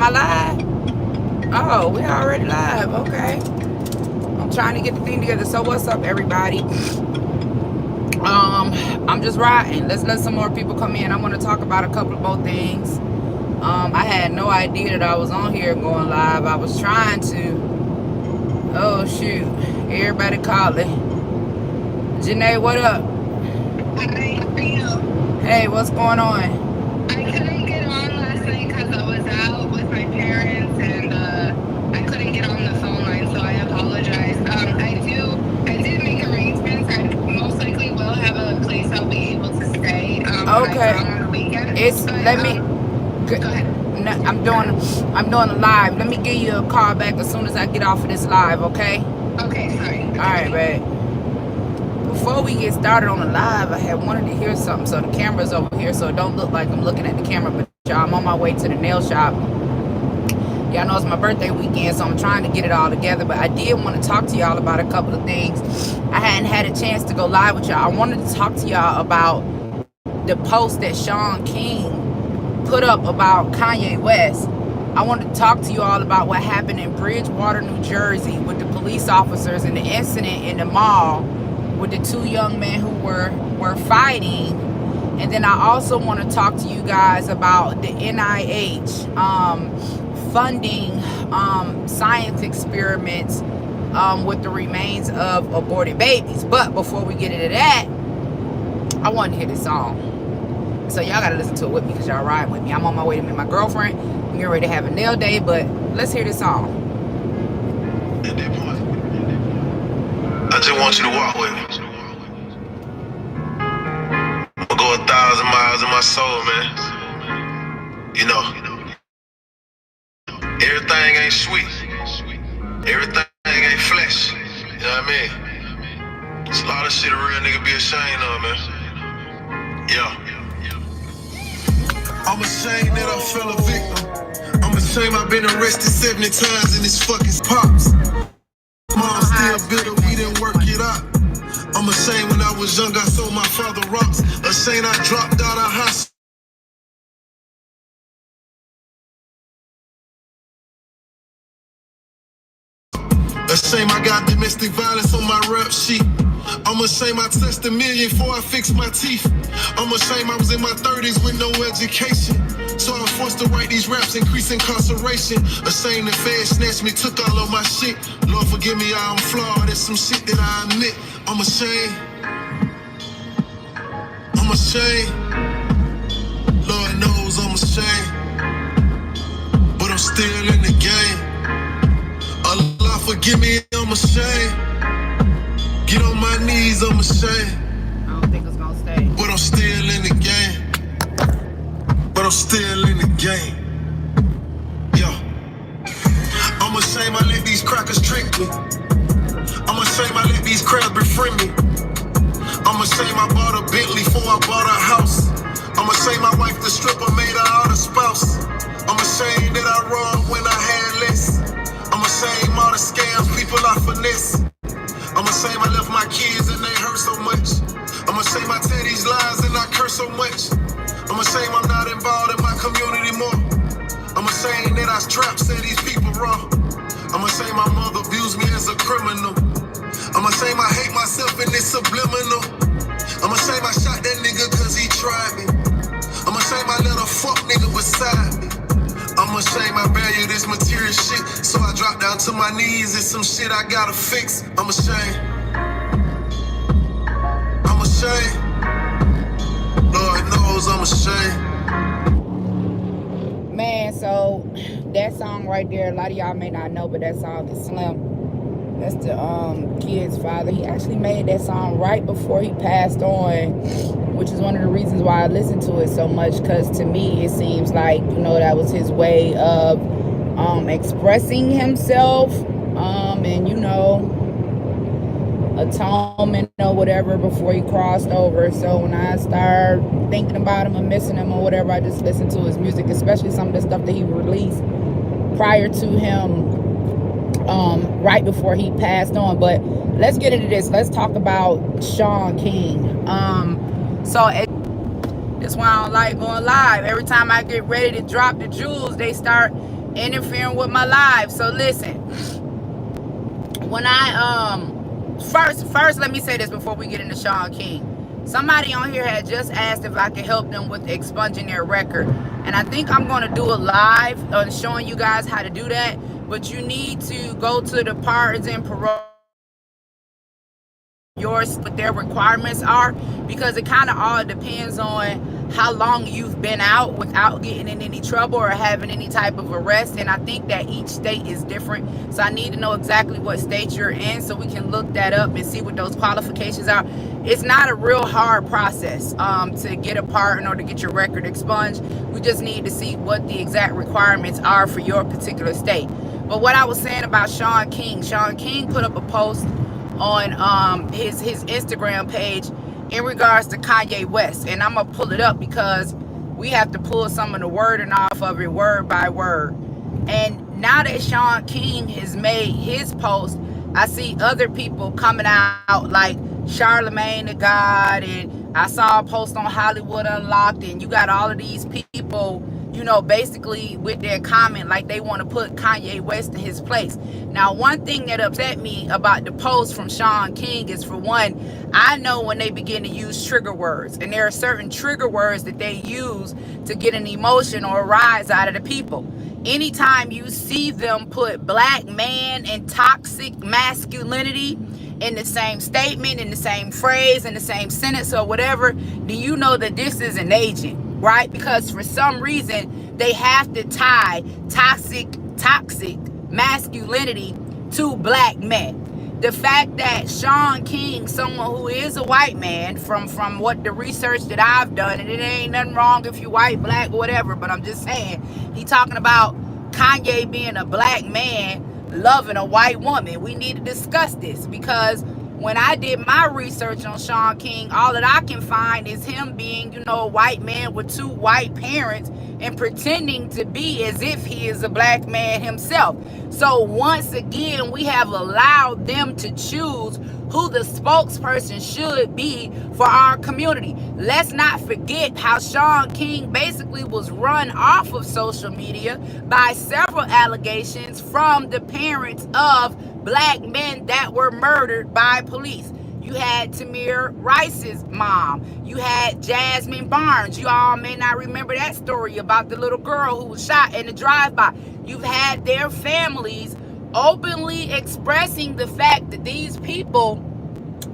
I live? Oh, we already live. Okay. I'm trying to get the thing together. So what's up, everybody? I'm just riding. Let's let some more people come in. I want to talk about a couple of more things. I had no idea that I was on here going live. I was trying to. Oh shoot! Everybody calling. Janae, what up? Hi, how are you? Hey, what's going on? I couldn't get on last night because I was out with my parents and I couldn't get on the phone line, so I apologize. I did make arrangements. I most likely will have a place I'll be able to stay when I come on the weekend. Go ahead. No, I'm doing a live. Let me give you a call back as soon as I get off of this live, okay? Okay, sorry. All right, babe. Before we get started on the live, I had wanted to hear something. So the camera's over here, so it don't look like I'm looking at the camera. But y'all, I'm on my way to the nail shop. Y'all know it's my birthday weekend, so I'm trying to get it all together. But I did want to talk to y'all about a couple of things. I hadn't had a chance to go live with y'all. I wanted to talk to y'all about the post that Shaun King put up about Kanye West. I wanted to talk to you all about what happened in Bridgewater, New Jersey with the police officers and the incident in the mall with the two young men who were fighting. And then I also want to talk to you guys about the NIH funding science experiments with the remains of aborted babies. But before we get into that, I want to hear this song. So y'all gotta listen to it with me because y'all ride with me. I'm on my way to meet my girlfriend. I'm getting ready to have a nail day, but let's hear this song. At that point, I just want you to walk with me. I'm gonna go 1,000 miles in my soul, man. You know, everything ain't sweet. Everything ain't flesh. You know what I mean? It's a lot of shit a real nigga be ashamed of, man. Yeah. I'm ashamed that I fell a victim. I'm ashamed I've been arrested 70 times in this fucking pops. Mom still bitter, we didn't work it out. I'm ashamed when I was young, I sold my father rocks. Ashamed I dropped out of high school. Ashamed I got domestic violence on my rap sheet. I'm ashamed I touched $1 million before I fixed my teeth. I'm ashamed I was in my 30s with no education. So I was forced to write these raps, increase incarceration. Ashamed the feds snatched me, took all of my shit. Lord forgive me, I'm flawed, there's some shit that I admit. I'm ashamed. I'm ashamed. Lord knows I'm ashamed. But I'm still in the game. Allah forgive me, I'm ashamed. Get on my knees, I'm ashamed. I don't think it's gonna stay. But I'm still in the game. But I'm still in the game. Yeah. I'm ashamed I let these crackers trick me. I'm ashamed I let these crabs befriend me. I'm ashamed I bought a Bentley before I bought a house. I'm ashamed my wife the stripper made her out a spouse. I'm ashamed that I wronged when I had less. I'm ashamed all the scams people I finesse. I'm ashamed I left my kids and they hurt so much. I'm ashamed I tell these lies and I curse so much. I'm ashamed I'm not involved in my community more. I'm ashamed that I strapped, said these people wrong. I'm ashamed my mother abused me as a criminal. I'm ashamed I hate myself in this subliminal. I'm ashamed I shot that nigga cause he tried me. I'm ashamed I let a fuck nigga beside me. I'm ashamed I value this material shit, so I drop down to my knees. It's some shit I gotta fix. I'm ashamed. I'm ashamed. Lord knows I'm ashamed. Man, so that song right there, a lot of y'all may not know, but that song is Slim. That's the kid's father. He actually made that song right before he passed on, which is one of the reasons why I listen to it so much, because to me it seems like, you know, that was his way of expressing himself and, you know, atonement or whatever before he crossed over. So when I start thinking about him and missing him or whatever, I just listen to his music, especially some of the stuff that he released prior to him right before he passed on. But let's get into this. Let's talk about Shaun King. So that's why I don't like going live. Every time I get ready to drop the jewels, they start interfering with my live. So listen, when I first let me say this before we get into Shaun King. Somebody on here had just asked if I could help them with expunging their record, and I think I'm going to do a live on showing you guys how to do that. But you need to go to the pardons and parole, yours, what their requirements are, because it kind of all depends on how long you've been out without getting in any trouble or having any type of arrest. And I think that each state is different, so I need to know exactly what state you're in so we can look that up and see what those qualifications are. It's not a real hard process to get a pardon or to get your record expunged. We just need to see what the exact requirements are for your particular state. But what I was saying about Shaun King put up a post on his Instagram page in regards to Kanye West, and I'm gonna pull it up because we have to pull some of the wording off of it word by word. And now that Shaun King has made his post, I see other people coming out like Charlemagne the God, and I saw a post on Hollywood Unlocked, and you got all of these people, you know, basically with their comment like they want to put Kanye West in his place. Now, one thing that upset me about the post from Shaun King is, for one, I know when they begin to use trigger words, and there are certain trigger words that they use to get an emotion or a rise out of the people. Anytime you see them put black man and toxic masculinity in the same statement, in the same phrase, in the same sentence or whatever, do you know that this is an agent, right? Because for some reason they have to tie toxic masculinity to black men. The fact that Shaun King, someone who is a white man, from what the research that I've done, and it ain't nothing wrong if you white, black, or whatever, but I'm just saying, he talking about Kanye being a black man loving a white woman. We need to discuss this, because when I did my research on Shaun King, all that I can find is him being, you know, a white man with two white parents and pretending to be as if he is a black man himself. So once again, we have allowed them to choose who the spokesperson should be for our community. Let's not forget how Shaun King basically was run off of social media by several allegations from the parents of black men that were murdered by police. You had Tamir Rice's mom. You had Jasmine Barnes. You all may not remember that story about the little girl who was shot in the drive-by. You've had their families openly expressing the fact that these people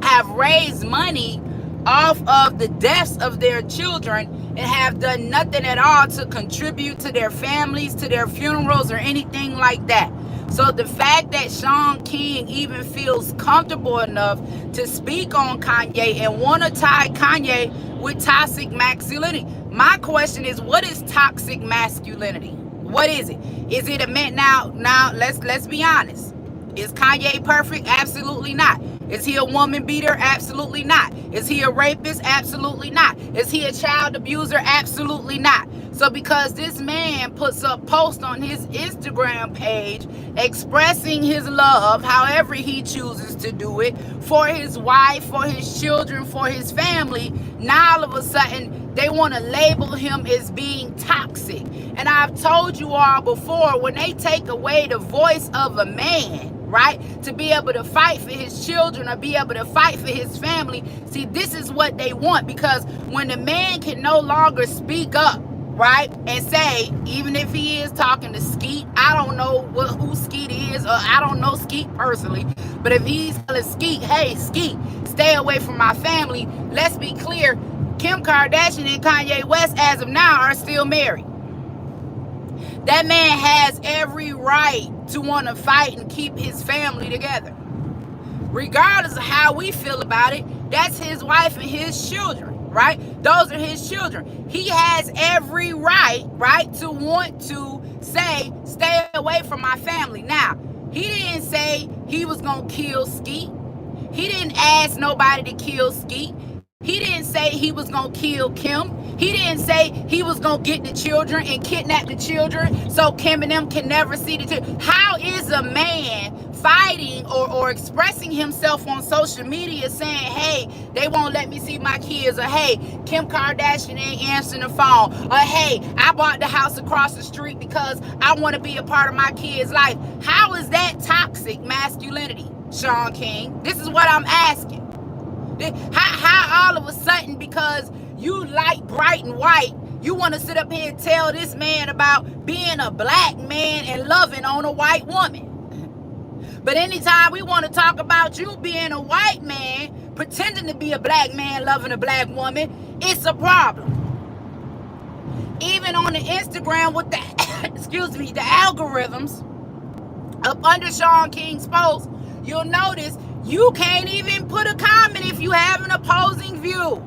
have raised money off of the deaths of their children and have done nothing at all to contribute to their families, to their funerals, or anything like that. So the fact that Shaun King even feels comfortable enough to speak on Kanye and want to tie Kanye with toxic masculinity. My question is, what is toxic masculinity? What is it? Is it a man? Now let's be honest. Is Kanye perfect? Absolutely not. Is he a woman beater? Absolutely not. Is he a rapist? Absolutely not. Is he a child abuser? Absolutely not. So because this man puts up posts on his Instagram page expressing his love, however he chooses to do it, for his wife, for his children, for his family, now all of a sudden they want to label him as being toxic. And I've told you all before, when they take away the voice of a man, right, to be able to fight for his children or be able to fight for his family, see, this is what they want. Because when the man can no longer speak up, right, and say, even if he is talking to Skeet, I don't know who Skeet is, or I don't know Skeet personally, but if he's telling Skeet, hey Skeet, stay away from my family, let's be clear, Kim Kardashian and Kanye West as of now are still married. That man has every right to want to fight and keep his family together. Regardless of how we feel about it, that's his wife and his children, right? Those are his children. He has every right, to want to say, stay away from my family. Now, he didn't say he was going to kill Skeet. He didn't ask nobody to kill Skeet. He didn't say he was going to kill Kim. He didn't say he was going to get the children and kidnap the children so Kim and them can never see the children. How is a man fighting or expressing himself on social media saying, hey, they won't let me see my kids, or hey, Kim Kardashian ain't answering the phone, or hey, I bought the house across the street because I want to be a part of my kids' life. How is that toxic masculinity, Shaun King? This is what I'm asking. How all of a sudden, because you like bright and white, you want to sit up here and tell this man about being a black man and loving on a white woman? But anytime we want to talk about you being a white man, pretending to be a black man loving a black woman, it's a problem. Even on the Instagram with the, the algorithms up under Shaun King's post, you'll notice you can't even put a comment if you have an opposing view,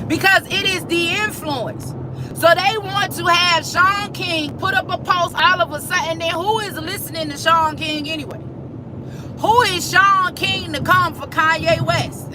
because it is the influence. So they want to have Shaun King put up a post all of a sudden. Then who is listening to Shaun King anyway? Who is Shaun King to come for Kanye West?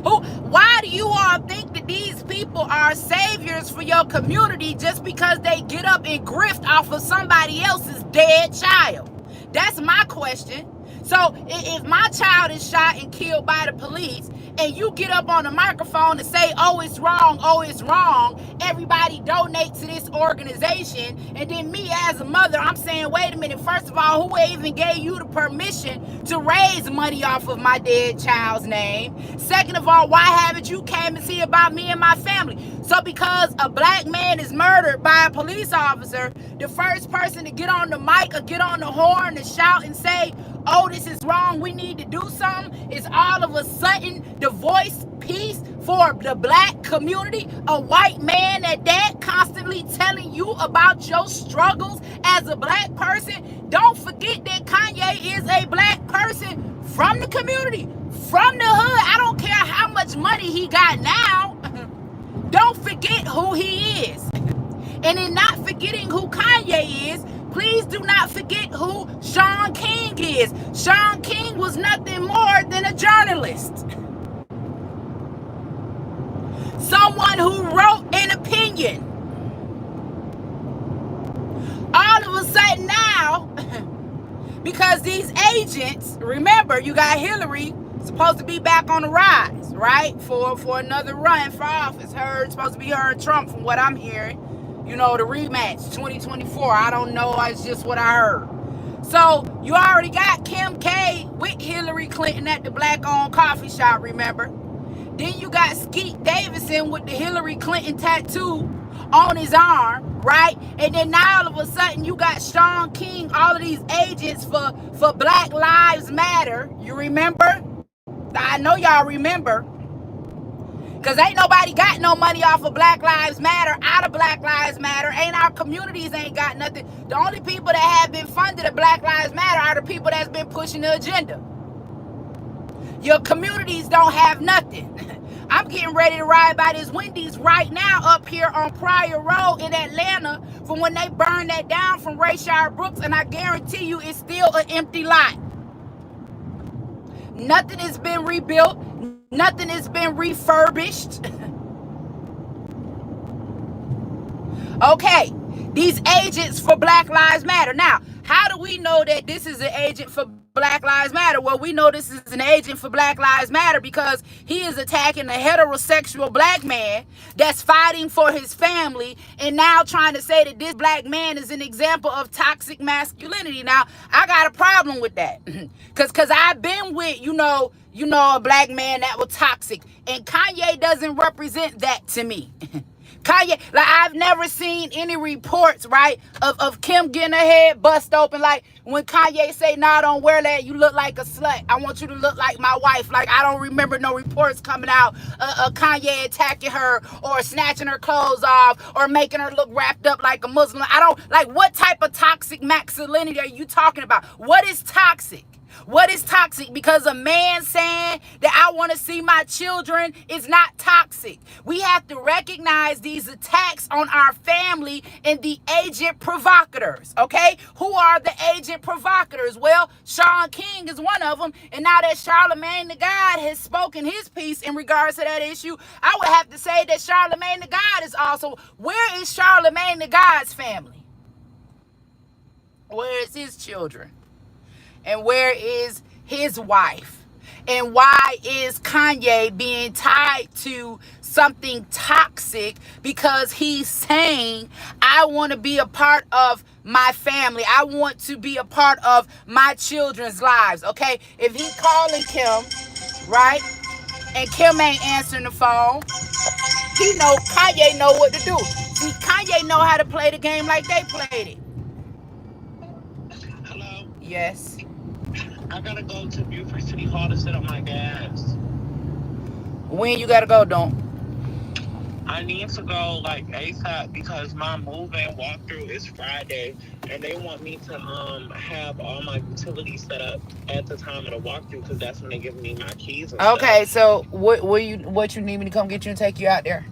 Why do you all think that these people are saviors for your community just because they get up and grift off of somebody else's dead child? That's my question. So if my child is shot and killed by the police, and you get up on the microphone and say, oh, it's wrong, everybody donate to this organization, and then me as a mother, I'm saying, wait a minute, first of all, who even gave you the permission to raise money off of my dead child's name? Second of all, why haven't you came and see about me and my family? So because a black man is murdered by a police officer, the first person to get on the mic or get on the horn and shout and say, oh, this is wrong, we need to do something, is all of a sudden the voice piece for the black community, a white man at that, constantly telling you about your struggles as a black person. Don't forget that Kanye is a black person from the community, from the hood. I don't care how much money he got now. Don't forget who he is. And in not forgetting who Kanye is, please do not forget who Shaun King is. Shaun King was nothing more than a journalist. Someone who wrote an opinion. All of a sudden now, because these agents, remember, you got Hillary supposed to be back on the rise, right? For another run for office. Supposed to be her and Trump, from what I'm hearing. You know, the rematch, 2024. I don't know. It's just what I heard. So you already got Kim K with Hillary Clinton at the black-owned coffee shop, remember? Then you got Skeet Davidson with the Hillary Clinton tattoo on his arm, right? And then now all of a sudden you got Shaun King, all of these agents for Black Lives Matter. You remember? I know y'all remember. Because ain't nobody got no money off of Black Lives Matter, out of Black Lives Matter. Ain't our communities ain't got nothing. The only people that have been funded at Black Lives Matter are the people that's been pushing the agenda. Your communities don't have nothing. I'm getting ready to ride by this Wendy's right now up here on Pryor Road in Atlanta from when they burned that down from Rayshard Brooks, and I guarantee you it's still an empty lot. Nothing has been rebuilt. Nothing has been refurbished. Okay, these agents for Black Lives Matter. Now, how do we know that this is an agent for Black Lives Matter? Well, we know this is an agent for Black Lives Matter because he is attacking a heterosexual black man that's fighting for his family and now trying to say that this black man is an example of toxic masculinity. Now, I got a problem with that because I've been with, a black man that was toxic, and Kanye doesn't represent that to me. Kanye, like, I've never seen any reports, right, of Kim getting her head bust open. Like when Kanye say, nah, don't wear that, you look like a slut. I want you to look like my wife. Like, I don't remember no reports coming out of Kanye attacking her or snatching her clothes off or making her look wrapped up like a Muslim. What type of toxic masculinity are you talking about? What is toxic? What is toxic? Because a man saying that I want to see my children is not toxic. We have to recognize these attacks on our family and the agent provocateurs, okay? Who are the agent provocateurs? Well, Shaun King is one of them. And now that Charlemagne the God has spoken his piece in regards to that issue, I would have to say that Charlemagne the God is also. Where is Charlemagne the God's family? Where is his children? And where is his wife? And why is Kanye being tied to something toxic? Because he's saying, I want to be a part of my family. I want to be a part of my children's lives. Okay? If he calling Kim, right? And Kim ain't answering the phone, he know Kanye know what to do. See, Kanye know how to play the game like they played it. Hello? Yes. I gotta go to Beaufort City Hall to sit on my gas. When you gotta go, don't? I need to go like ASAP because my move-in walkthrough is Friday, and they want me to have all my utilities set up at the time of the walkthrough because that's when they give me my keys and Okay, stuff. so what you need me to come get you and take you out there?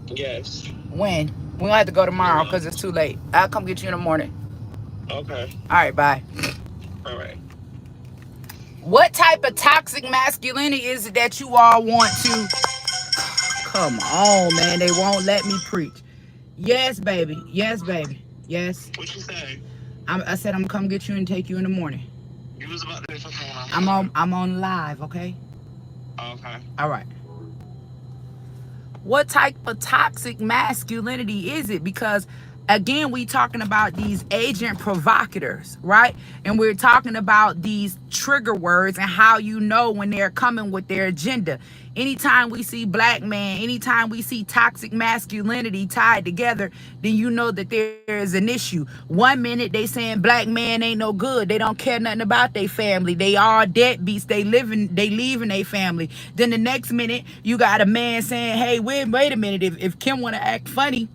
Yes. When? We don't have to go tomorrow Yeah. because it's too late. I'll come get you in the morning. Okay. All right, bye. All right. What type of toxic masculinity is it that you all want to? Come on, man. They won't let me preach. Yes, baby. Yes, baby. Yes. What you say? I said I'm gonna come get you and take you in the morning. You was about to say something. I'm on live, okay? Okay. All right. What type of toxic masculinity is it? Because again, we talking about these agent provocateurs, right? And we're talking about these trigger words and how you know when they're coming with their agenda. Anytime we see black man, anytime we see toxic masculinity tied together, then you know that there is an issue. 1 minute they saying black man ain't no good. They don't care nothing about their family. They all deadbeats. They leaving their family. Then the next minute you got a man saying, hey, wait a minute. If Kim want to act funny,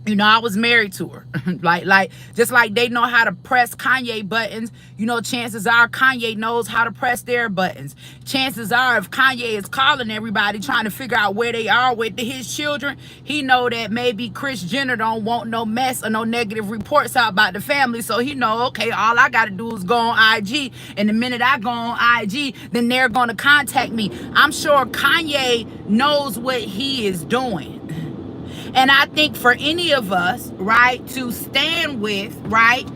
you know, I was married to her. like just like they know how to press Kanye buttons, you know, chances are Kanye knows how to press their buttons. Chances are if Kanye is calling everybody trying to figure out where they are with his children, he know that maybe Kris Jenner don't want no mess or no negative reports out about the family. So he know, okay, all I got to do is go on IG. And the minute I go on IG, then they're going to contact me. I'm sure Kanye knows what he is doing. And I think for any of us, right, to stand with, right,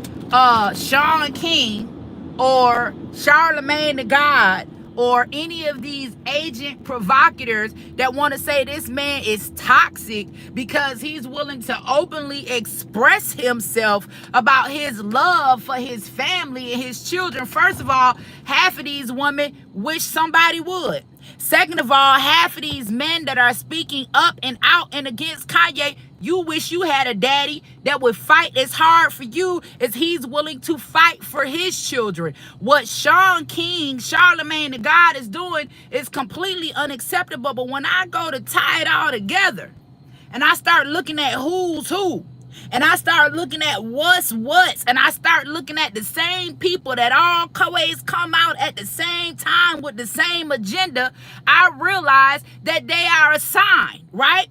Shaun King or Charlemagne the God or any of these agent provocateurs that want to say this man is toxic because he's willing to openly express himself about his love for his family and his children. First of all, half of these women wish somebody would. Second of all, half of these men that are speaking up and out and against Kanye, you wish you had a daddy that would fight as hard for you as he's willing to fight for his children. What Shaun King, Charlemagne the God is doing is completely unacceptable. But when I go to tie it all together and I start looking at who's who, and I start looking at what's, and I start looking at the same people that always come out at the same time with the same agenda, I realize that they are assigned, right?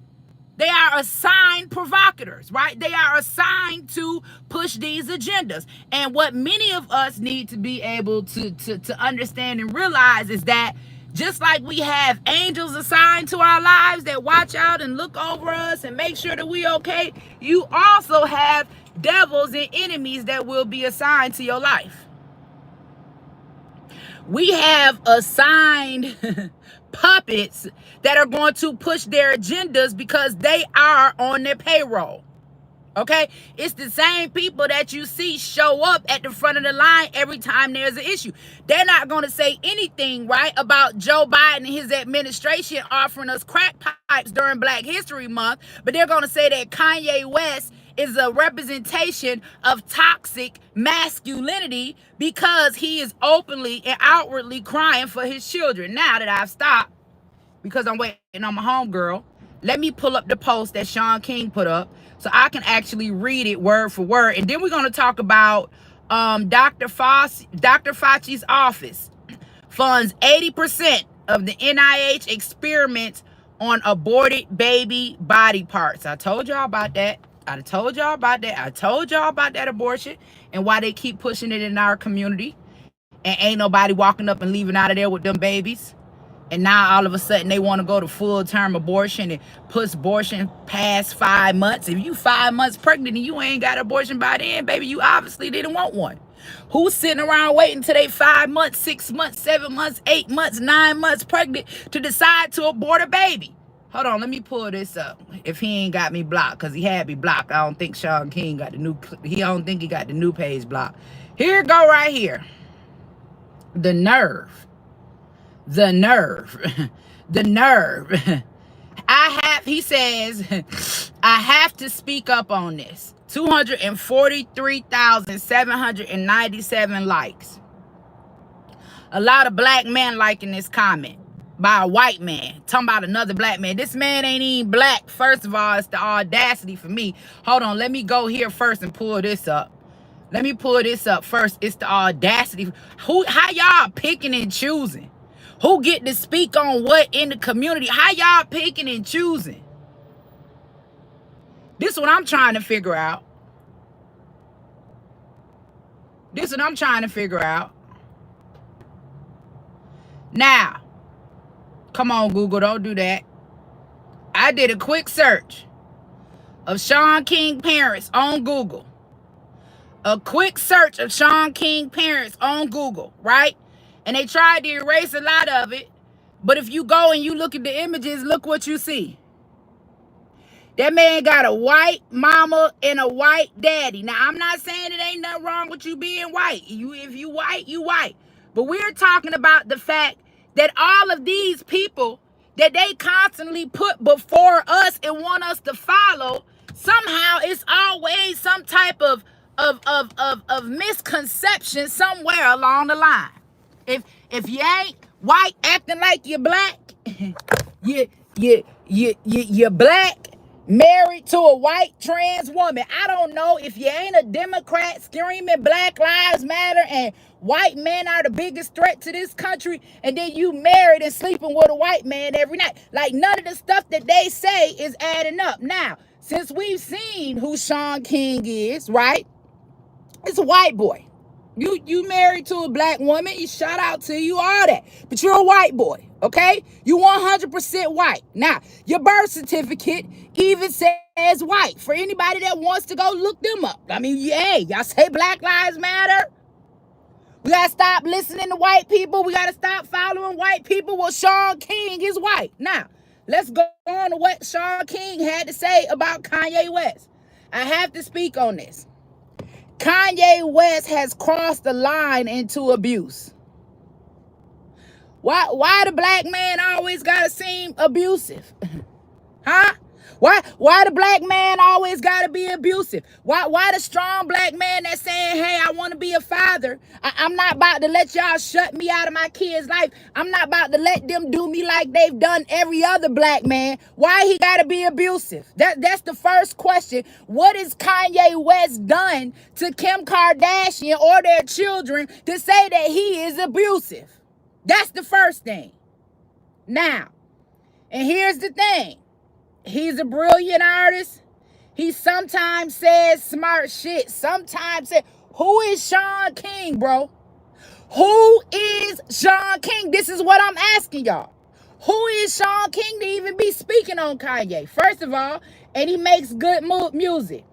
They are assigned provocateurs, right? They are assigned to push these agendas. And what many of us need to be able to understand and realize is that just like we have angels assigned to our lives that watch out and look over us and make sure that we okay, you also have devils and enemies that will be assigned to your life. We have assigned puppets that are going to push their agendas because they are on their payroll. Okay, it's the same people that you see show up at the front of the line every time there's an issue. They're not going to say anything, right, about Joe Biden and his administration offering us crack pipes during Black History Month, but they're going to say that Kanye West is a representation of toxic masculinity because he is openly and outwardly crying for his children. Now that I've stopped, because I'm waiting on my homegirl, let me pull up the post that Shaun King put up so I can actually read it word for word. And then we're going to talk about Dr. Fauci's office funds 80% of the NIH experiments on aborted baby body parts. I told y'all about that. I told y'all about that abortion and why they keep pushing it in our community. And ain't nobody walking up and leaving out of there with them babies. And now all of a sudden they want to go to full-term abortion and push abortion past 5 months. If you 5 months pregnant and you ain't got an abortion by then, baby, you obviously didn't want one. Who's sitting around waiting till they 5 months, 6 months, 7 months, 8 months, 9 months pregnant to decide to abort a baby? Hold on, let me pull this up. If he ain't got me blocked, because he had me blocked. I don't think Shaun King got the new, I don't think he got the new page blocked. Here it go right here. The nerve. The nerve. The nerve. He says, I have to speak up on this. 243,797 likes. A lot of black men liking this comment by a white man. Talking about another black man. This man ain't even black. First of all, it's the audacity for me. Hold on, let me go here first and pull this up. Let me pull this up first. It's the audacity. How y'all picking and choosing? Who get to speak on what in the community? How y'all picking and choosing? This is what I'm trying to figure out. This is what I'm trying to figure out. Now, come on, Google, don't do that. I did a quick search of Shaun King parents on Google. A quick search of Shaun King parents on Google, right? And they tried to erase a lot of it. But if you go and you look at the images, look what you see. That man got a white mama and a white daddy. Now, I'm not saying it ain't nothing wrong with you being white. If you white, you white. But we're talking about the fact that all of these people that they constantly put before us and want us to follow, somehow it's always some type of misconception somewhere along the line. If you ain't white acting like you're black, you're black married to a white trans woman. I don't know if you ain't a Democrat screaming Black Lives Matter and white men are the biggest threat to this country, and then you married and sleeping with a white man every night. Like, none of the stuff that they say is adding up. Now, since we've seen who Shaun King is, right? It's a white boy. You married to a black woman, you shout out to you, all that. But you're a white boy, okay? You 100% white. Now, your birth certificate even says white. For anybody that wants to go look them up. I mean, hey, y'all say Black Lives Matter. We got to stop listening to white people. We got to stop following white people. Well, Shaun King is white. Now, let's go on to what Shaun King had to say about Kanye West. I have to speak on this. Kanye West has crossed the line into abuse. Why the black man always gotta seem abusive? Huh? Why the black man always gotta be abusive? Why the strong black man that's saying, hey, I want to be a father. I'm not about to let y'all shut me out of my kid's life. I'm not about to let them do me like they've done every other black man. Why he gotta be abusive? That's the first question. What has Kanye West done to Kim Kardashian or their children to say that he is abusive? That's the first thing. Now, and here's the thing. He's a brilliant artist. He sometimes says smart shit. Sometimes says, who is Shaun King, bro? Who is Shaun King? This is what I'm asking y'all. Who is Shaun King to even be speaking on Kanye? First of all, and he makes good music.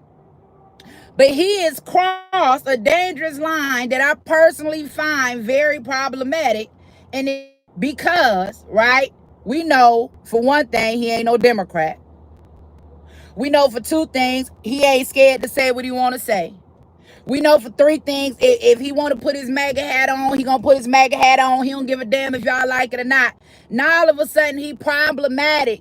But he has crossed a dangerous line that I personally find very problematic. And it, because, right, we know, for one thing, he ain't no Democrat. We know for two things, he ain't scared to say what he want to say. We know for three things, if he want to put his MAGA hat on, he going to put his MAGA hat on. He don't give a damn if y'all like it or not. Now, all of a sudden, he problematic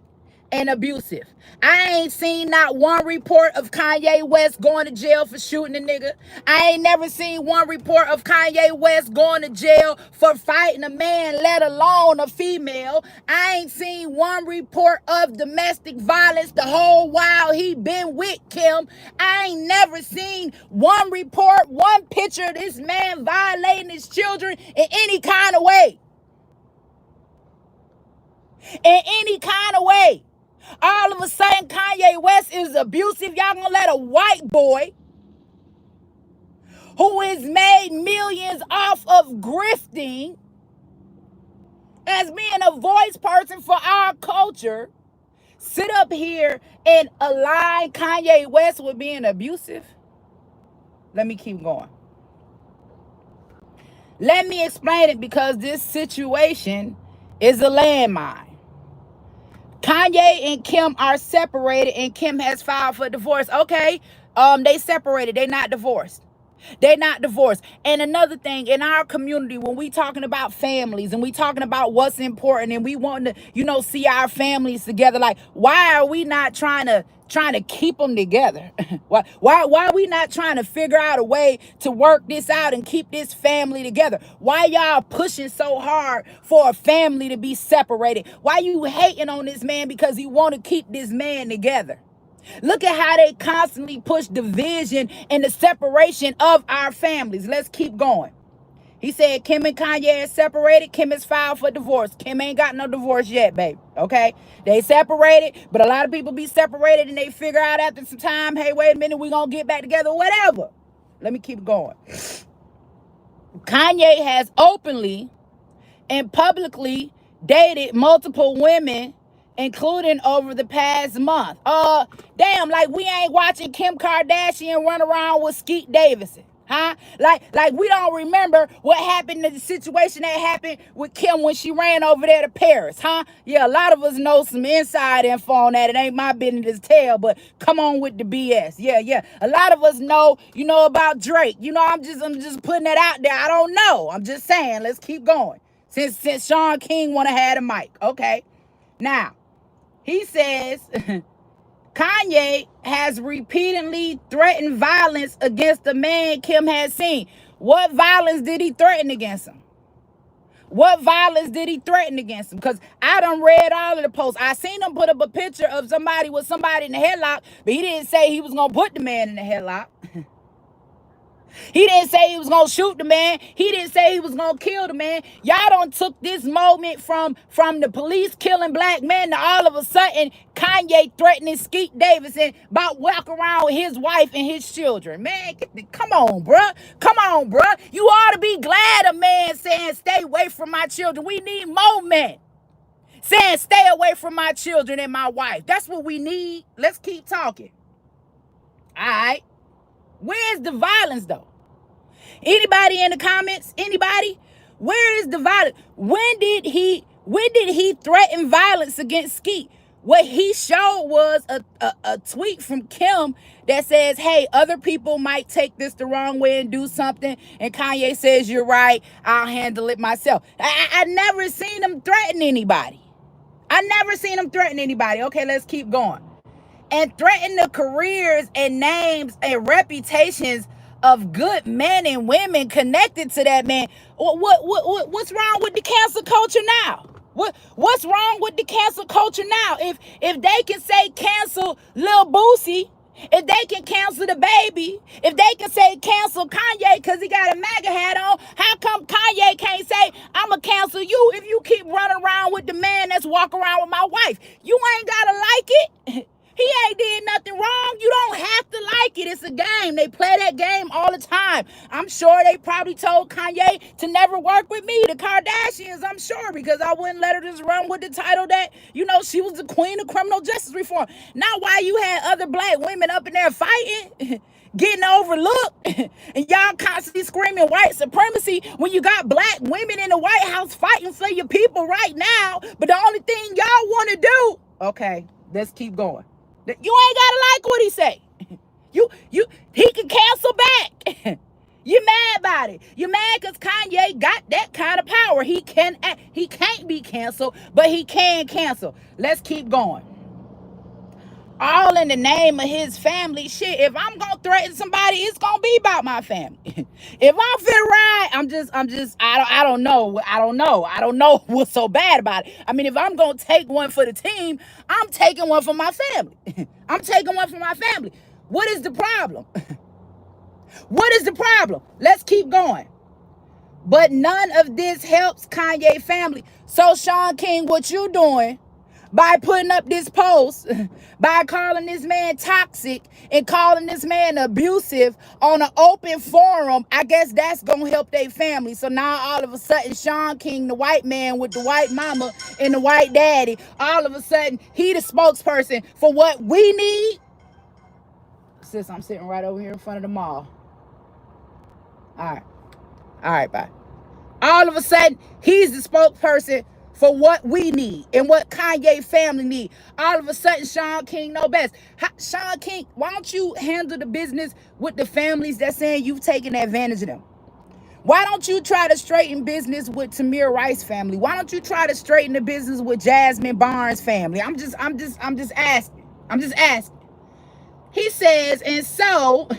and abusive. I ain't seen not one report of Kanye West going to jail for shooting a nigga. I ain't never seen one report of Kanye West going to jail for fighting a man, let alone a female. I ain't seen one report of domestic violence the whole while he been with Kim. I ain't never seen one report, one picture of this man violating his children in any kind of way. In any kind of way. All of a sudden, Kanye West is abusive. Y'all gonna let a white boy who has made millions off of grifting as being a voice person for our culture, sit up here and align Kanye West with being abusive? Let me keep going. Let me explain it, because this situation is a landmine. Kanye and Kim are separated, and Kim has filed for divorce. Okay, they separated. They not divorced. They're not divorced. And another thing, in our community, when we talking about families and we talking about what's important and we want to, see our families together, like, why are we not trying to keep them together? why are we not trying to figure out a way to work this out and keep this family together? Why y'all pushing so hard for a family to be separated? Why you hating on this man because you want to keep this man together? Look at how they constantly push division and the separation of our families. Let's keep going. He said Kim and Kanye are separated. Kim has filed for divorce. Kim ain't got no divorce yet, baby. Okay? They separated, but a lot of people be separated and they figure out after some time, hey, wait a minute, we gonna get back together, whatever. Let me keep going. Kanye has openly and publicly dated multiple women, including over the past month. Damn, like we ain't watching Kim Kardashian run around with Skeet Davidson, huh? Like we don't remember what happened in the situation that happened with Kim when she ran over there to Paris, huh? Yeah, a lot of us know some inside info on that. It ain't my business to tell, but come on with the BS. Yeah. A lot of us know, about Drake. I'm just putting that out there. I don't know. I'm just saying, let's keep going. Since Shaun King want to have a mic. Okay. Now, he says Kanye has repeatedly threatened violence against the man Kim has seen. What violence did he threaten against him? What violence did he threaten against him? Because I done read all of the posts. I seen him put up a picture of somebody with somebody in the headlock, but he didn't say he was going to put the man in the headlock. He didn't say he was going to shoot the man. He didn't say he was going to kill the man. Y'all done took this moment from the police killing black men to all of a sudden Kanye threatening Skeet Davidson about walk around with his wife and his children. Man, come on, bruh. Come on, bruh. You ought to be glad a man saying stay away from my children. We need more men saying stay away from my children and my wife. That's what we need. Let's keep talking. All right. Where's the violence, though? Anybody in the comments? Anybody? Where is the violence? When did he threaten violence against Skeet? What he showed was a tweet from Kim that says, hey, other people might take this the wrong way and do something. And Kanye says, you're right. I'll handle it myself. I never seen him threaten anybody. Okay, let's keep going. And threaten the careers and names and reputations of good men and women connected to that man. What's wrong with the cancel culture now? What's wrong with the cancel culture now? If they can say cancel Lil Boosie, if they can cancel the baby, if they can say cancel Kanye because he got a MAGA hat on, how come Kanye can't say I'ma cancel you if you keep running around with the man that's walking around with my wife? You ain't gotta like it. He ain't did nothing wrong. You don't have to like it. It's a game. They play that game all the time. I'm sure they probably told Kanye to never work with me, the Kardashians, I'm sure, because I wouldn't let her just run with the title that, she was the queen of criminal justice reform. Not why you had other black women up in there fighting, getting overlooked, and y'all constantly screaming white supremacy when you got black women in the White House fighting for your people right now. But the only thing y'all want to do, okay, let's keep going. You ain't gotta like what he say. He can cancel back. You mad about it. You mad because Kanye got that kind of power. He can't be canceled, but he can cancel. Let's keep going. All in the name of his family. Shit, if I'm gonna threaten somebody, it's gonna be about my family. If I'm fit right, I don't know. I don't know what's so bad about it. I mean, if I'm gonna take one for the team, I'm taking one for my family. What is the problem? What is the problem? Let's keep going. But none of this helps Kanye family. So Shaun King, what you doing? by putting up this post, by calling this man toxic and calling this man abusive on an open forum. I guess that's going to help their family. So now all of a sudden, Shaun King, the white man with the white mama and the white daddy, all of a sudden, he the spokesperson for what we need. Sis, I'm sitting right over here in front of the mall. All right, bye. All of a sudden, he's the spokesperson for what we need and what Kanye family need. All of a sudden, Shaun King know best. Shaun King, why don't you handle the business with the families that's saying you've taken advantage of them? Why don't you try to straighten business with Tamir Rice family? Why don't you try to straighten the business with Jasmine Barnes family? I'm just asking. I'm just asking. He says, and so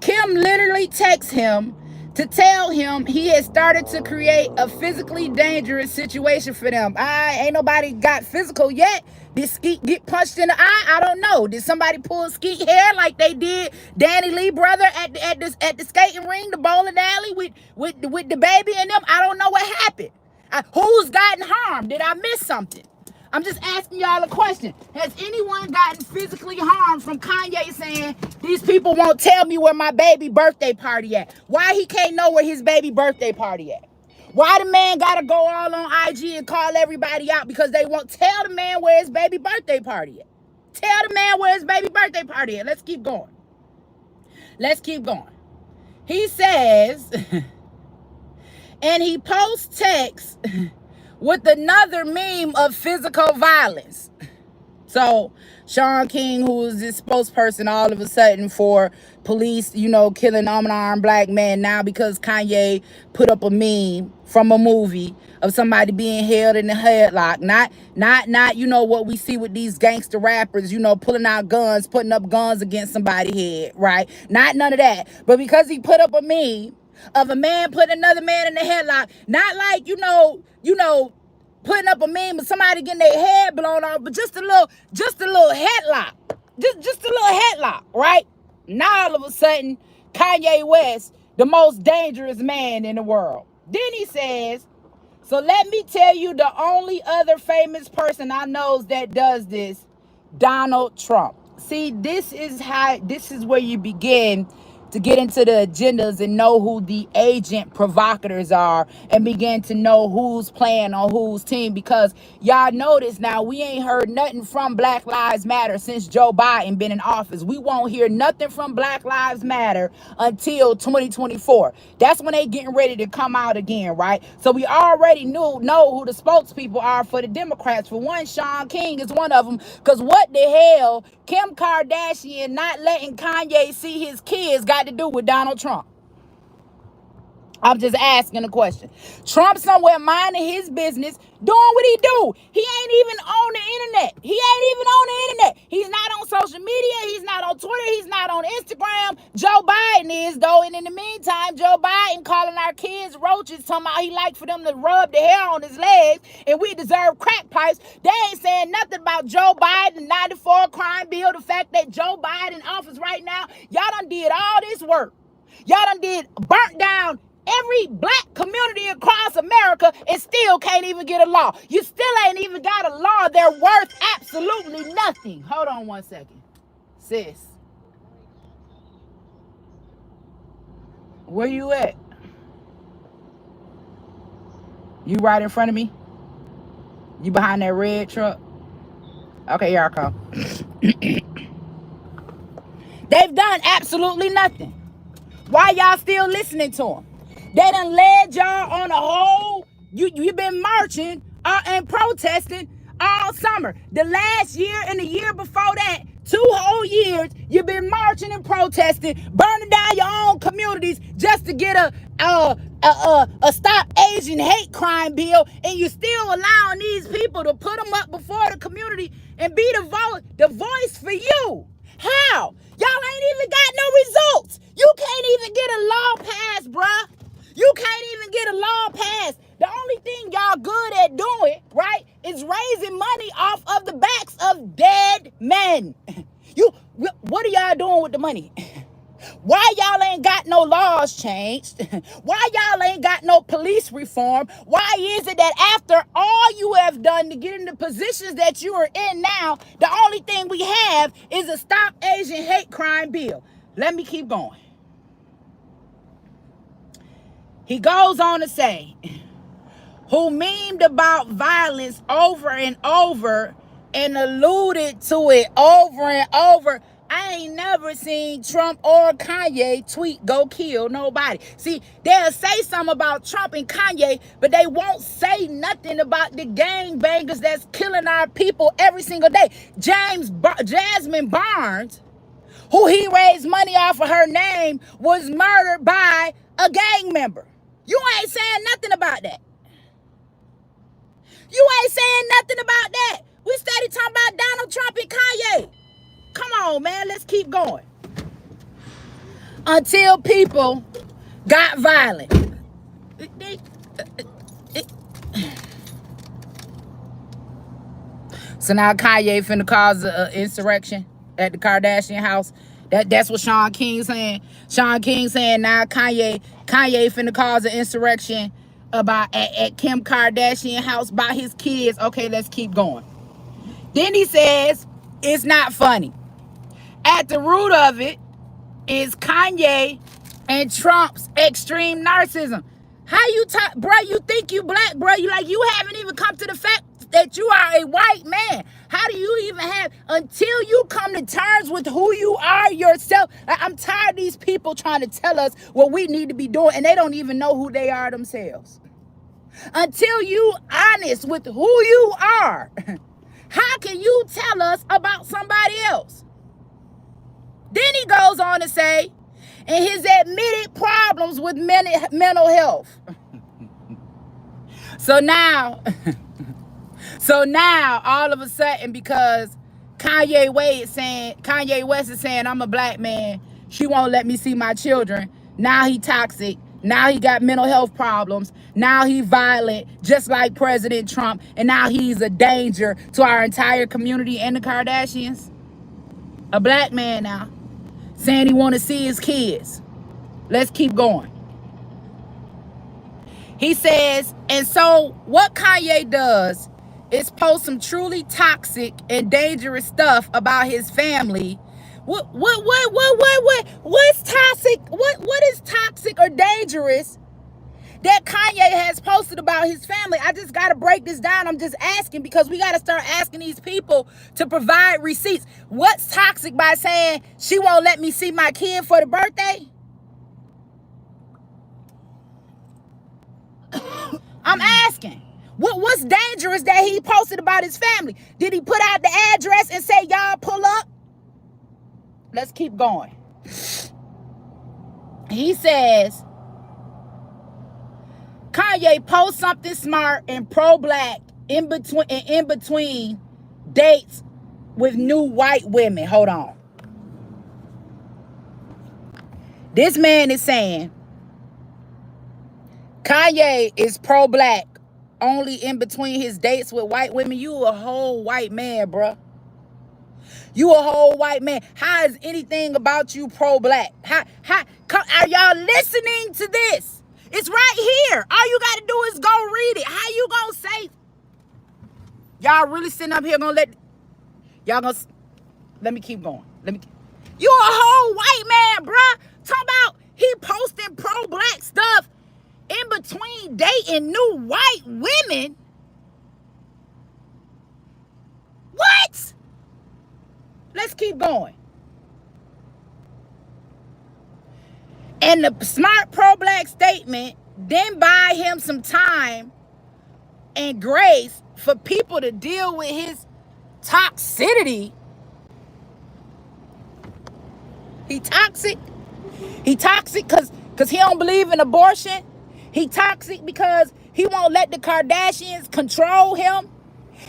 Kim literally texts him to tell him he has started to create a physically dangerous situation for them. Ain't nobody got physical yet. Did Skeet get punched in the eye? I don't know. Did somebody pull Skeet hair like they did Danny Lee brother at the skating ring, the bowling alley with the baby and them? I don't know what happened. Who's gotten harmed? Did I miss something? I'm just asking y'all a question. Has anyone gotten physically harmed from Kanye saying these people won't tell me where my baby birthday party at? Why he can't know where his baby birthday party at? Why the man gotta go all on IG and call everybody out because they won't tell the man where his baby birthday party at? Tell the man where his baby birthday party at. Let's keep going. Let's keep going. He says, and he posts text with another meme of physical violence. So Shaun King, who is this spokesperson all of a sudden for police, killing unarmed black men, now because Kanye put up a meme from a movie of somebody being held in a headlock. Not what we see with these gangster rappers, pulling out guns, putting up guns against somebody's head, right? Not none of that. But because he put up a meme of a man putting another man in the headlock, not like, putting up a meme of somebody getting their head blown off, but just a little headlock. Just a little headlock, right? Now all of a sudden, Kanye West, the most dangerous man in the world. Then he says, so let me tell you the only other famous person I know that does this, Donald Trump. See, this is where you begin to get into the agendas and know who the agent provocateurs are and begin to know who's playing on whose team. Because y'all notice now, we ain't heard nothing from Black Lives Matter since Joe Biden been in office. We won't hear nothing from Black Lives Matter until 2024. That's when they getting ready to come out again, right? So we already know who the spokespeople are for the Democrats. For one, Shaun King is one of them. Because what the hell Kim Kardashian not letting Kanye see his kids got to do with Donald Trump? I'm just asking a question. Trump somewhere minding his business, doing what he do. He ain't even on the internet. He's not on social media. He's not on Twitter. He's not on Instagram. Joe Biden is, though. And in the meantime, Joe Biden calling our kids roaches, talking about he like for them to rub the hair on his legs and we deserve crack pipes. They ain't saying nothing about Joe Biden, 94 crime bill, the fact that Joe Biden in office right now. Y'all done did all this work. Y'all done burnt down every black community across America and still can't even get a law. You still ain't even got a law. They're worth absolutely nothing. Hold on one second. Sis. Where you at? You right in front of me? You behind that red truck? Okay, here I come. They've done absolutely nothing. Why y'all still listening to them? They done led y'all on a whole, you've been marching and protesting all summer. The last year and the year before that, 2 whole years, you've been marching and protesting, burning down your own communities just to get a Stop Asian Hate Crime bill, and you still allowing these people to put them up before the community and be the voice for you. How? Y'all ain't even got no results. You can't even get a law passed, bruh. You can't even get a law passed. The only thing y'all good at doing, right, is raising money off of the backs of dead men. What are y'all doing with the money? Why y'all ain't got no laws changed? Why y'all ain't got no police reform? Why is it that after all you have done to get in the positions that you are in now, the only thing we have is a Stop Asian Hate Crime bill? Let me keep going. He goes on to say, who memed about violence over and over and alluded to it over and over. I ain't never seen Trump or Kanye tweet, go kill nobody. See, they'll say something about Trump and Kanye, but they won't say nothing about the gangbangers that's killing our people every single day. Jasmine Barnes, who he raised money off of her name, was murdered by a gang member. You ain't saying nothing about that. You ain't saying nothing about that. We steady talking about Donald Trump and Kanye. Come on, man. Let's keep going. Until people got violent. So now Kanye finna cause an insurrection at the Kardashian house. That's what Shaun King saying. Shaun King saying now Kanye finna cause an insurrection about at Kim Kardashian house by his kids. Okay, let's keep going. Then he says it's not funny. At the root of it is Kanye and Trump's extreme narcissism. How you talk, bro? You think you black, bro? You haven't even come to the fact that you are a white man. How do you even have, until you come to terms with who you are yourself? I'm tired of these people trying to tell us what we need to be doing, and they don't even know who they are themselves. Until you honest with who you are, how can you tell us about somebody else? Then he goes on to say, and his admitted problems with mental health. So now, all of a sudden, because Kanye West is saying, I'm a black man, she won't let me see my children. Now he toxic. Now he got mental health problems. Now he violent, just like President Trump. And now he's a danger to our entire community and the Kardashians. A black man now, saying he want to see his kids. Let's keep going. He says, and so what Kanye does is post some truly toxic and dangerous stuff about his family. What's toxic? What is toxic or dangerous that Kanye has posted about his family? I just got to break this down. I'm just asking because we got to start asking these people to provide receipts. What's toxic by saying she won't let me see my kid for the birthday? I'm asking. What's dangerous that he posted about his family? Did he put out the address and say, y'all pull up? Let's keep going. He says, Kanye posts something smart and pro-black in between dates with new white women. Hold on. This man is saying Kanye is pro-black only in between his dates with white women. You a whole white man, bruh. You a whole white man. How is anything about you pro-black? Are y'all listening to this? It's right here. All you got to do is go read it. How you gonna say? Y'all really sitting up here gonna let me keep going. You a whole white man, bruh. Talk about he posting pro-black stuff in between dating new white women. What? Let's keep going. And the smart pro-black statement then buy him some time and grace for people to deal with his toxicity. He toxic because he don't believe in abortion. He toxic because he won't let the Kardashians control him.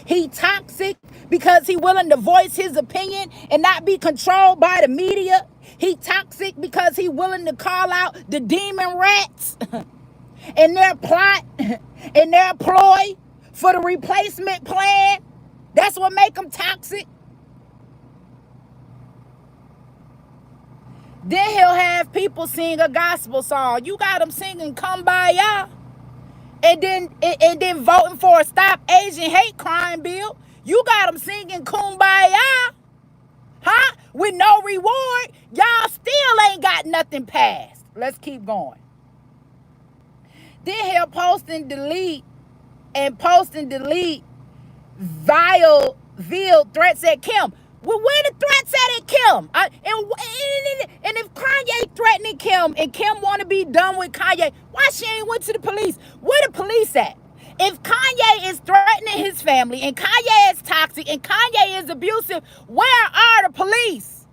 He toxic because he willing to voice his opinion and not be controlled by the media. He toxic because he willing to call out the demon rats and their plot and their ploy for the replacement plan. That's what make him toxic. Then he'll have people sing a gospel song. You got them singing Kumbaya, and then voting for a Stop Asian Hate Crime bill. You got them singing Kumbaya, huh? With no reward. Y'all still ain't got nothing passed. Let's keep going. Then he'll post and delete vile threats at Kim. Well, where the threats at Kim? And if Kanye threatening Kim and Kim want to be done with Kanye, why she ain't went to the police? Where the police at? If Kanye is threatening his family and Kanye is toxic and Kanye is abusive, where are the police?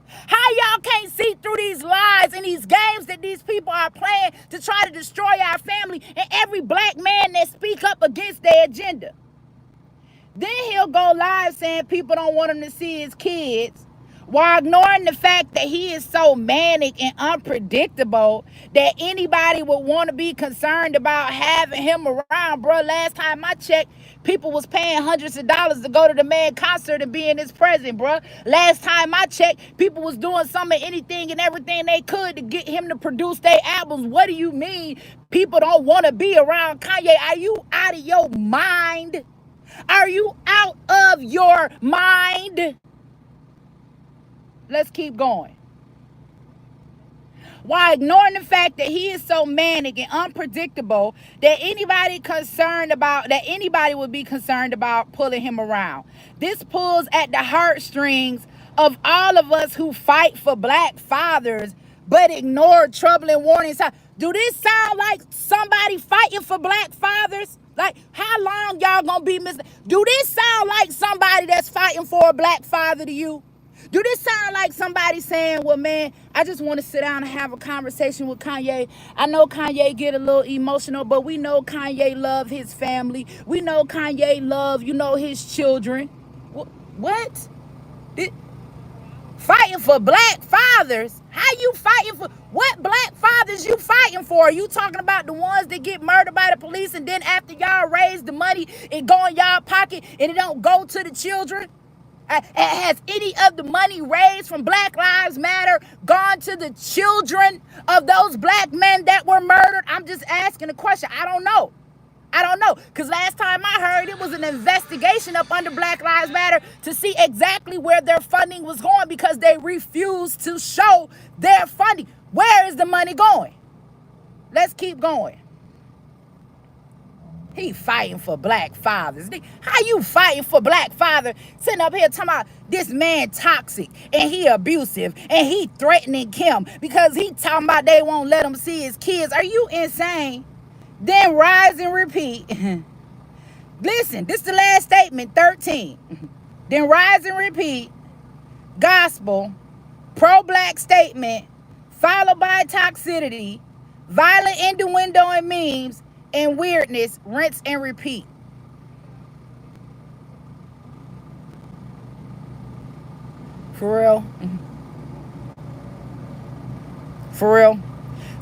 How y'all can't see through these lies and these games that these people are playing to try to destroy our family and every black man that speak up against their agenda? Then he'll go live saying people don't want him to see his kids while ignoring the fact that he is so manic and unpredictable that anybody would want to be concerned about having him around, bro. Last time I checked, people was paying hundreds of dollars to go to the man concert and be in his presence, bro. Last time I checked, people was doing some of anything and everything they could to get him to produce their albums. What do you mean people don't want to be around Kanye? Are you out of your mind? Are you out of your mind? Let's keep going. While ignoring the fact that he is so manic and unpredictable that anybody would be concerned about pulling him around. This pulls at the heartstrings of all of us who fight for black fathers but ignore troubling warning signs. Do this sound like somebody fighting for black fathers? Like, how long y'all gonna be missing? Do this sound like somebody that's fighting for a black father to you? Do this sound like somebody saying, well, man, I just want to sit down and have a conversation with Kanye. I know Kanye get a little emotional, but we know Kanye love his family. We know Kanye love, his children. What? Fighting for black fathers? How you fighting for? What black fathers you fighting for? Are you talking about the ones that get murdered by the police and then after y'all raise the money, it go in y'all pocket and it don't go to the children? Has any of the money raised from Black Lives Matter gone to the children of those black men that were murdered? I'm just asking a question. I don't know. Because last time I heard, it was an investigation up under Black Lives Matter to see exactly where their funding was going because they refused to show their funding. Where is the money going? Let's keep going. He fighting for black fathers. How you fighting for black father? Sitting up here talking about this man toxic and he abusive and he threatening Kim because he talking about they won't let him see his kids. Are you insane? Then rise and repeat. Listen, this is the last statement, 13. Then rise and repeat. Gospel, pro-black statement, followed by toxicity, violent innuendo and memes, and weirdness, rinse and repeat. For real? For real?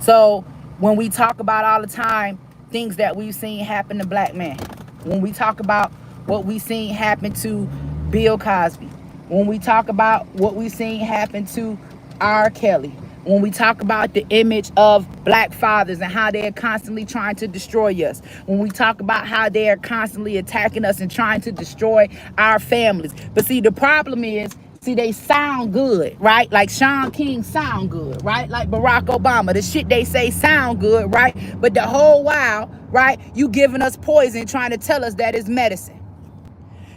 So when we talk about all the time things that we've seen happen to black men, when we talk about what we've seen happen to Bill Cosby, when we talk about what we've seen happen to R. Kelly, when we talk about the image of black fathers and how they're constantly trying to destroy us, when we talk about how they're constantly attacking us and trying to destroy our families. But see, the problem is, they sound good, right? Like Shaun King sound good, right? Like Barack Obama, the shit they say sound good, right? But the whole while, right, you giving us poison trying to tell us that it's medicine.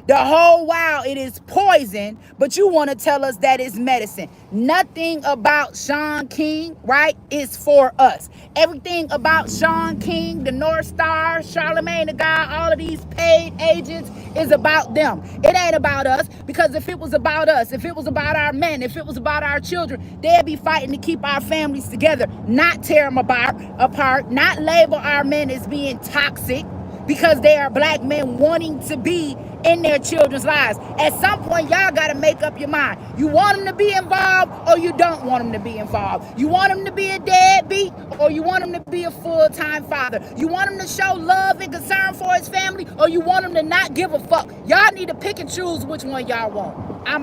The whole while it is poison, but you want to tell us that it's medicine. Nothing about Shaun King, right, is for us. Everything about Shaun King, the North Star, Charlemagne the God, all of these paid agents is about them. It ain't about us, because if it was about us, if it was about our men, if it was about our children, they'd be fighting to keep our families together, not tear them apart, not label our men as being toxic because they are black men wanting to be in their children's lives. At some point, y'all got to make up your mind. You want them to be involved or you don't want them to be involved. You want them to be a deadbeat or you want him to be a full-time father. You want him to show love and concern for his family or you want him to not give a fuck. Y'all need to pick and choose which one y'all want.